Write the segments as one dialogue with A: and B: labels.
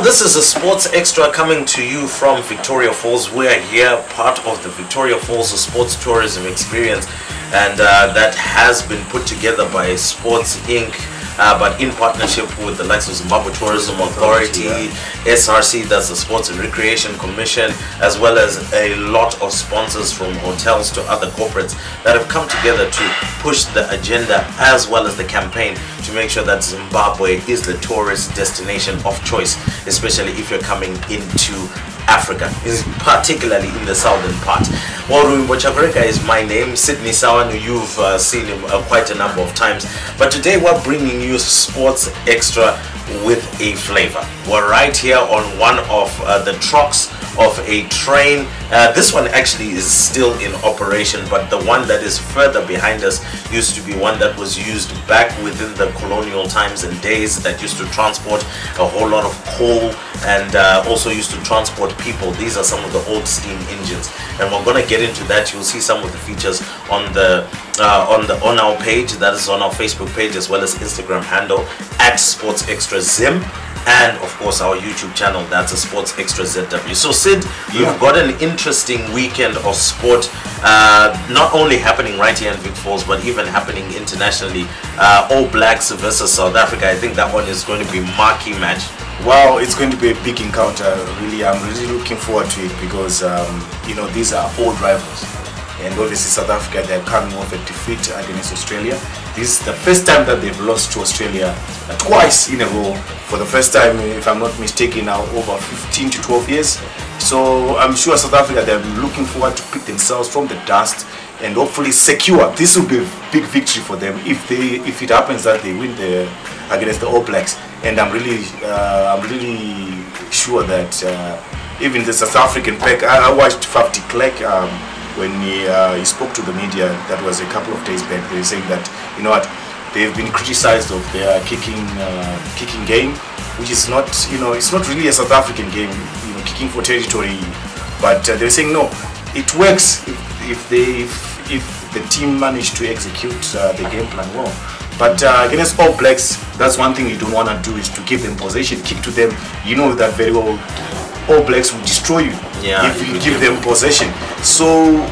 A: this is a Sports Extra coming to you from Victoria Falls. We are here, part of the Victoria Falls Sports Tourism Experience, and that has been put together by Sports Inc., but in partnership with the likes of Zimbabwe Tourism Authority, SRC, that's the Sports and Recreation Commission, as well as a lot of sponsors from hotels to other corporates that have come together to push the agenda as well as the campaign to make sure that Zimbabwe is the tourist destination of choice, especially if you're coming into Africa, particularly in the southern part. Well, Rumbo Chakureka is my name. Sydney Sawan, you've seen him quite a number of times. But today we're bringing you Sports Extra with a flavor. We're right here on one of the trucks of a train. This one actually is still in operation, but the one that is further behind us used to be one that was used back within the colonial times and days, that used to transport a whole lot of coal and also used to transport people. These are some of the old steam engines, and we're going to get into that. You'll see some of the features on the on our page, that is on our Facebook page, as well as Instagram handle at Sports Extra Zim, and of course our YouTube channel, that's a Sports Extra ZW. So Sid, you've got an interesting weekend of sport, not only happening right here in Vic Falls, but even happening internationally. All Blacks versus South Africa. I think that one is going to be a marquee match.
B: Wow, it's going to be a big encounter. Really, I'm really looking forward to it because you know, these are old rivals, and obviously South Africa, they're coming off a defeat against Australia. This is the first time that they've lost to Australia twice in a row. For the first time, if I'm not mistaken, now over 15 to 12 years. So I'm sure South Africa, they're looking forward to pick themselves from the dust and hopefully secure. This will be a big victory for them if it happens that they win against the All Blacks. And I'm really sure that even the South African pack, I watched Faf de Klerk when he spoke to the media. That was a couple of days back. They were saying that, you know what, they've been criticized of their kicking game, which is not, you know, it's not really a South African game, you know, kicking for territory. But they were saying no, it works if the team managed to execute the game plan well. But against All Blacks, that's one thing you don't want to do, is to give them possession, kick to them. You know that very well. All Blacks will destroy you if you give them possession. So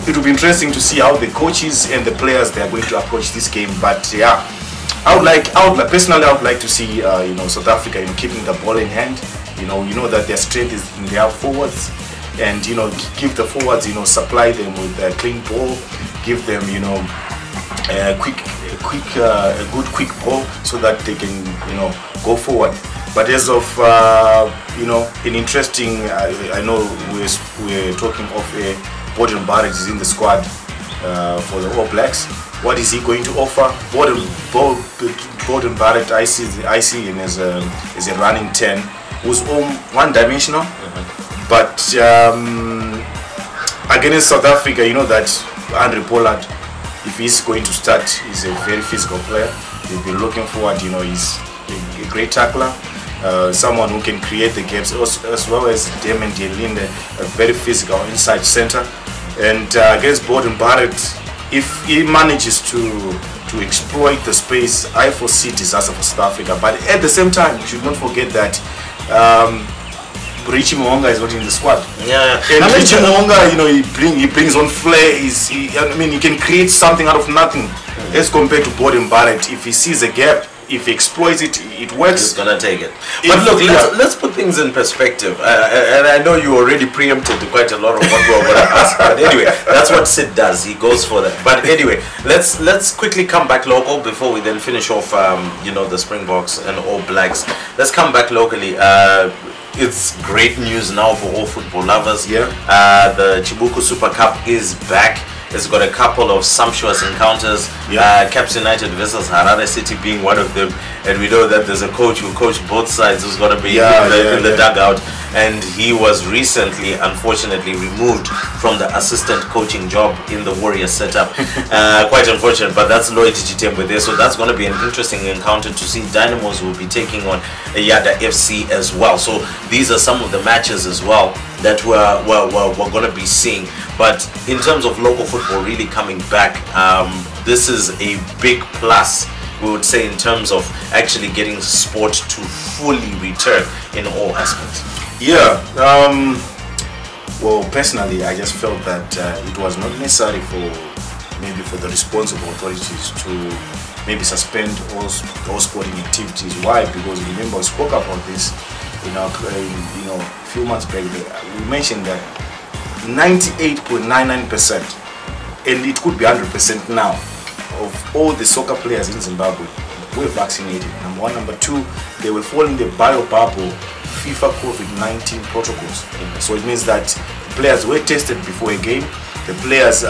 B: it will be interesting to see how the coaches and the players, they are going to approach this game. But yeah, personally, I would like to see you know, South Africa, you know, keeping the ball in hand. You know that their strength is in their forwards, and you know, give the forwards, you know, supply them with a clean ball, give them, you know, a good quick ball so that they can, you know, go forward. But as of you know, an interesting, I know we're talking of a Gordon Barrett is in the squad for the All Blacks. What is he going to offer? Gordon Barrett, I see him as a running 10 who's one-dimensional. But against South Africa, you know that Andre Pollard, if he's going to start, he's a very physical player. They'll be looking forward, you know, he's a great tackler, someone who can create the gaps, as well as Damon Delinde, a very physical inside center. And against Gordon Barrett, if he manages to exploit the space, I foresee disaster for South Africa. But at the same time, you should not forget that Richie Mo'unga is not in the squad.
A: Yeah.
B: And Richie Mo'unga, you know, he brings on flair. I mean, he can create something out of nothing, as compared to Gordon Barrett. If he sees a gap, if he exploits it, it works.
A: He's gonna take it. But look, let's put things in perspective. And I know you already preempted quite a lot of what we're going to ask. But anyway, that's what Sid does. He goes for that. But anyway, let's quickly come back local before we then finish off, you know, the Springboks and All Blacks. Let's come back locally. It's great news now for all football lovers.
B: Yeah.
A: The Chibuku Super Cup is back. It's got a couple of sumptuous encounters. Caps United versus Harare City being one of them, and we know that there's a coach who coached both sides who's going to be in the dugout, and he was recently, unfortunately, removed from the assistant coaching job in the Warriors setup. Quite unfortunate, but that's Lloyd Chitembe there, so that's going to be an interesting encounter to see. Dynamos will be taking on Yada FC as well. So these are some of the matches as well that we're going to be seeing. But in terms of local football really coming back, this is a big plus we would say, in terms of actually getting sport to fully return in all aspects?
B: Yeah. Well, personally, I just felt that it was not necessary for the responsible authorities to maybe suspend all sporting activities. Why? Because remember, we spoke about this a few months back. We mentioned that 98.99%, and it could be 100% now, of all the soccer players in Zimbabwe were vaccinated. Number one. Number two, they were following the biobubble FIFA COVID-19 protocols. So it means that players were tested before a game, the players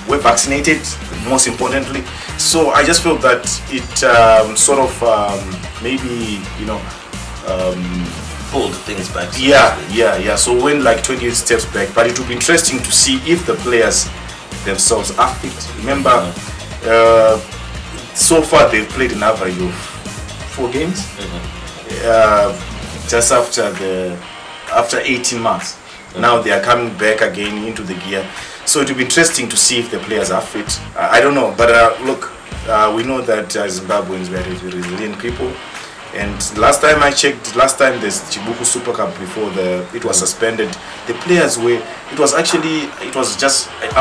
B: were vaccinated, most importantly. So I just felt that it maybe
A: pulled things back.
B: Yeah. So went like 28 steps back. But it would be interesting to see if the players themselves are fit. Remember, so far they've played an average of 4 games. Just after 18 months. Now they are coming back again into the gear. So it will be interesting to see if the players are fit. I don't know, but look, we know that Zimbabweans were resilient people. And last time I checked, this Chibuku Super Cup, before it was suspended, the players were, I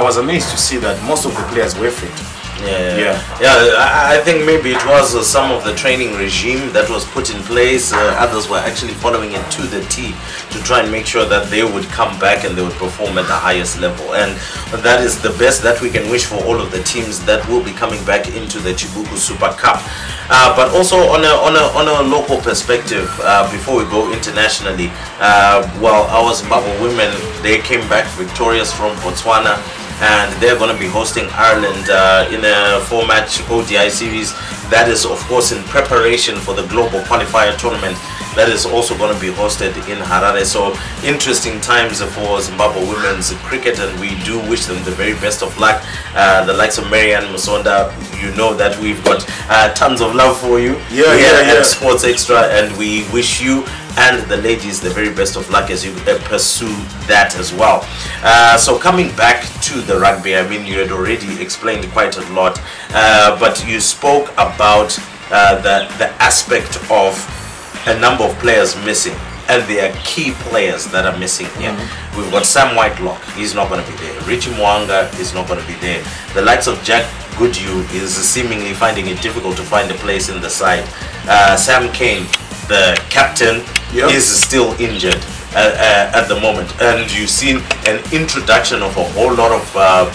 B: was amazed to see that most of the players were fit.
A: Yeah. I think maybe it was some of the training regime that was put in place. Others were actually following it to the T to try and make sure that they would come back and they would perform at the highest level. And that is the best that we can wish for all of the teams that will be coming back into the Chibuku Super Cup. But also on a local perspective, before we go internationally, our Zimbabwe women, they came back victorious from Botswana, and they're going to be hosting Ireland in a 4-match ODI series. That is, of course, in preparation for the global qualifier tournament that is also going to be hosted in Harare. So interesting times for Zimbabwe women's cricket, and we do wish them the very best of luck. The likes of Marianne Musonda, you know that we've got tons of love for you at Sports Extra, and we wish you and the ladies the very best of luck as you pursue that as well. So coming back to the rugby, I mean, you had already explained quite a lot, but you spoke about the aspect of a number of players missing, and there are key players that are missing here. We've got Sam Whitelock, he's not going to be there. Richie Mwanga is not going to be there. The likes of Jack Goodhue is seemingly finding it difficult to find a place in the side. Sam Kane, the captain, is still injured at the moment, and you've seen an introduction of a whole lot of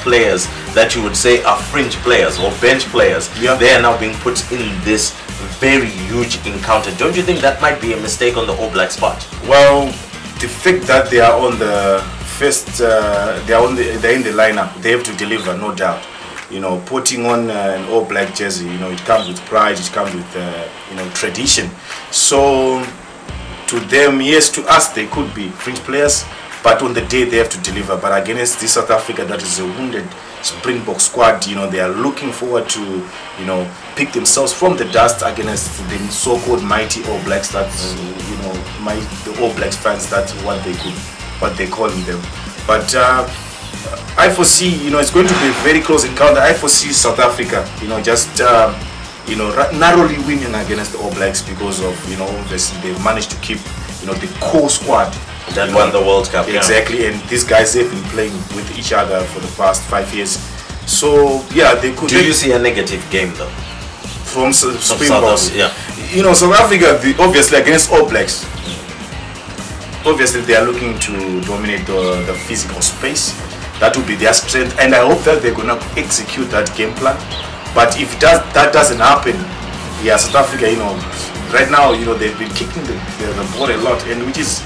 A: players that you would say are fringe players or bench players. They are now being put in this very huge encounter. Don't you think that might be a mistake on the All Blacks part?
B: Well, the fact that they are on the first, they're in the lineup, they have to deliver, no doubt. Putting on an All Black jersey, it comes with pride, it comes with tradition. So to them, yes, to us they could be fringe players, but on the day they have to deliver. But against this South Africa that is a wounded Springbok squad, they are looking forward to pick themselves from the dust against the so-called mighty All Blacks. That's the All Blacks fans, that's what they're calling them. But I foresee it's going to be a very close encounter. I foresee South Africa narrowly winning against the All Blacks because of they've managed to keep the core squad
A: that won the World Cup.
B: Exactly, and these guys have been playing with each other for the past 5 years. So yeah, they could.
A: Do you see a negative game though
B: from Springboks?
A: South
B: Africa, obviously against All Blacks, obviously they are looking to dominate the physical space. That will be their strength, and I hope that they're gonna execute that game plan. But if that doesn't happen, South Africa, right now, they've been kicking the ball a lot, and which is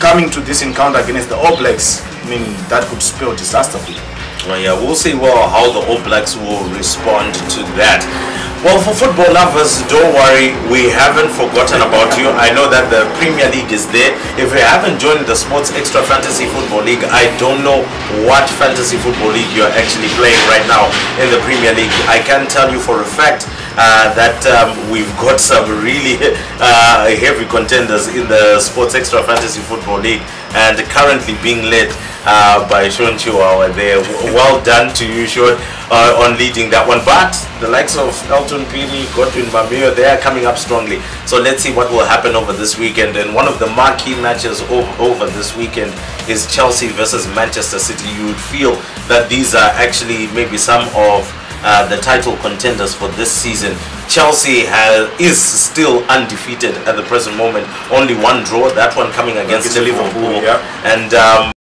B: coming to this encounter against the All Blacks, I mean, that could spell disaster for them.
A: Well, yeah, we'll see how the All Blacks will respond to that. Well, for football lovers, don't worry, we haven't forgotten about you. I know that the Premier League is there. If you haven't joined the Sports Extra Fantasy Football League, I don't know what fantasy football league you're actually playing right now in the Premier League. I can tell you for a fact that we've got some really heavy contenders in the Sports Extra Fantasy Football League, and currently being led by Sean Chihuahua there. Well done to you, Sean, on leading that one. But the likes of Elton Pini, Godwin Mamio, they are coming up strongly. So let's see what will happen over this weekend. And one of the marquee matches over this weekend is Chelsea versus Manchester City. You would feel that these are actually maybe some of the title contenders for this season. Chelsea is still undefeated at the present moment. Only one draw, that one coming against Liverpool.
B: Yeah.
A: And